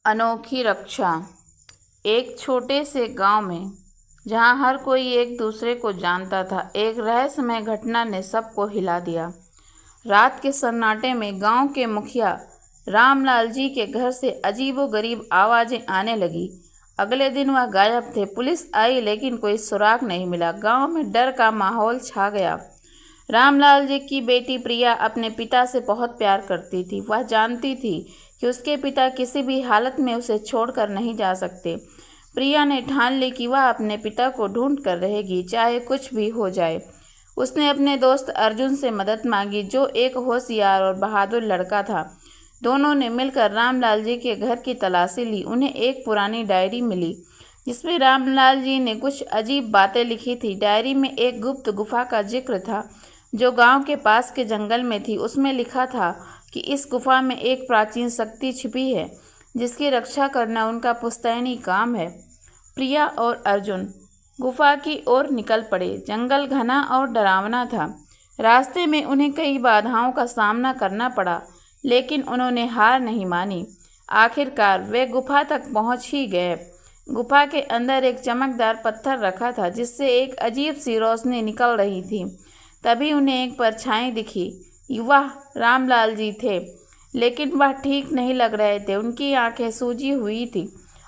अनोखी रक्षा। एक छोटे से गांव में जहां हर कोई एक दूसरे को जानता था, एक रहस्यमय घटना ने सबको हिला दिया। रात के सन्नाटे में गांव के मुखिया रामलाल जी के घर से अजीबोगरीब आवाजें आने लगी। अगले दिन वह गायब थे। पुलिस आई लेकिन कोई सुराग नहीं मिला। गांव में डर का माहौल छा गया। रामलाल जी की बेटी प्रिया अपने पिता से बहुत प्यार करती थी। वह जानती थी कि उसके पिता किसी भी हालत में उसे छोड़कर नहीं जा सकते। प्रिया ने ठान ली कि वह अपने पिता को ढूंढ कर रहेगी, चाहे कुछ भी हो जाए। उसने अपने दोस्त अर्जुन से मदद मांगी, जो एक होशियार और बहादुर लड़का था। दोनों ने मिलकर रामलाल जी के घर की तलाशी ली। उन्हें एक पुरानी डायरी मिली जिसमें रामलाल जी ने कुछ अजीब बातें लिखी थी। डायरी में एक गुप्त गुफा का जिक्र था जो गांव के पास के जंगल में थी। उसमें लिखा था कि इस गुफा में एक प्राचीन शक्ति छिपी है जिसकी रक्षा करना उनका पुश्तैनी काम है। प्रिया और अर्जुन गुफा की ओर निकल पड़े। जंगल घना और डरावना था। रास्ते में उन्हें कई बाधाओं का सामना करना पड़ा, लेकिन उन्होंने हार नहीं मानी। आखिरकार वे गुफा तक पहुंच ही गए। गुफा के अंदर एक चमकदार पत्थर रखा था जिससे एक अजीब सी रोशनी निकल रही थी। तभी उन्हें एक परछाई दिखी। वह रामलाल जी थे, लेकिन वह ठीक नहीं लग रहे थे। उनकी आंखें सूजी हुई थी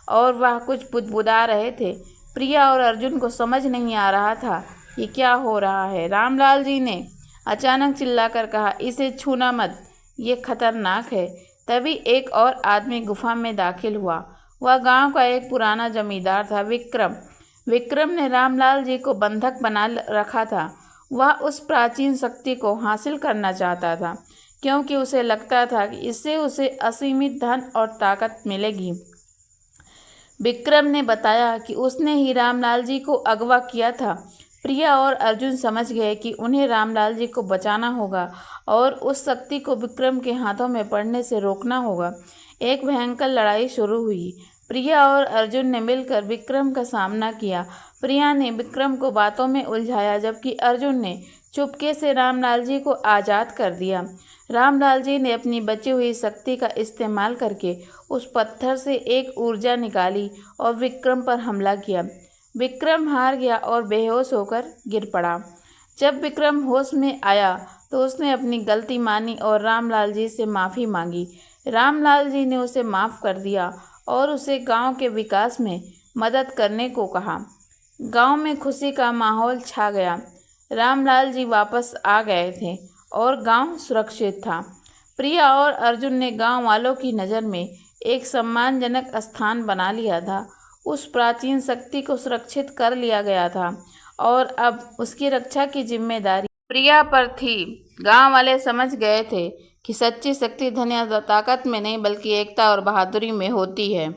और वह कुछ बुदबुदा रहे थे। प्रिया और अर्जुन को समझ नहीं आ रहा था ये क्या हो रहा है। रामलाल जी ने अचानक चिल्लाकर कहा, इसे छूना मत, ये खतरनाक है। तभी एक और आदमी गुफा में दाखिल हुआ। वह गांव का एक पुराना जमींदार था, विक्रम। विक्रम ने रामलाल जी को बंधक बना रखा था। वह उस प्राचीन शक्ति को हासिल करना चाहता था क्योंकि उसे लगता था कि इससे उसे असीमित धन और ताकत मिलेगी। विक्रम ने बताया कि उसने ही रामलाल जी को अगवा किया था। प्रिया और अर्जुन समझ गए कि उन्हें रामलाल जी को बचाना होगा और उस शक्ति को विक्रम के हाथों में पड़ने से रोकना होगा। एक भयंकर लड़ाई शुरू हुई। प्रिया और अर्जुन ने मिलकर विक्रम का सामना किया। प्रिया ने विक्रम को बातों में उलझाया, जबकि अर्जुन ने चुपके से रामलाल जी को आज़ाद कर दिया। रामलाल जी ने अपनी बची हुई शक्ति का इस्तेमाल करके उस पत्थर से एक ऊर्जा निकाली और विक्रम पर हमला किया। विक्रम हार गया और बेहोश होकर गिर पड़ा। जब विक्रम होश में आया तो उसने अपनी गलती मानी और रामलाल जी से माफ़ी मांगी। रामलाल जी ने उसे माफ़ कर दिया और उसे गांव के विकास में मदद करने को कहा। गांव में खुशी का माहौल छा गया। रामलाल जी वापस आ गए थे और गांव सुरक्षित था। प्रिया और अर्जुन ने गांव वालों की नज़र में एक सम्मानजनक स्थान बना लिया था। उस प्राचीन शक्ति को सुरक्षित कर लिया गया था और अब उसकी रक्षा की जिम्मेदारी प्रिया पर थी। गांव वाले समझ गए थे कि सच्ची शक्ति धन या ताकत में नहीं, बल्कि एकता और बहादुरी में होती है।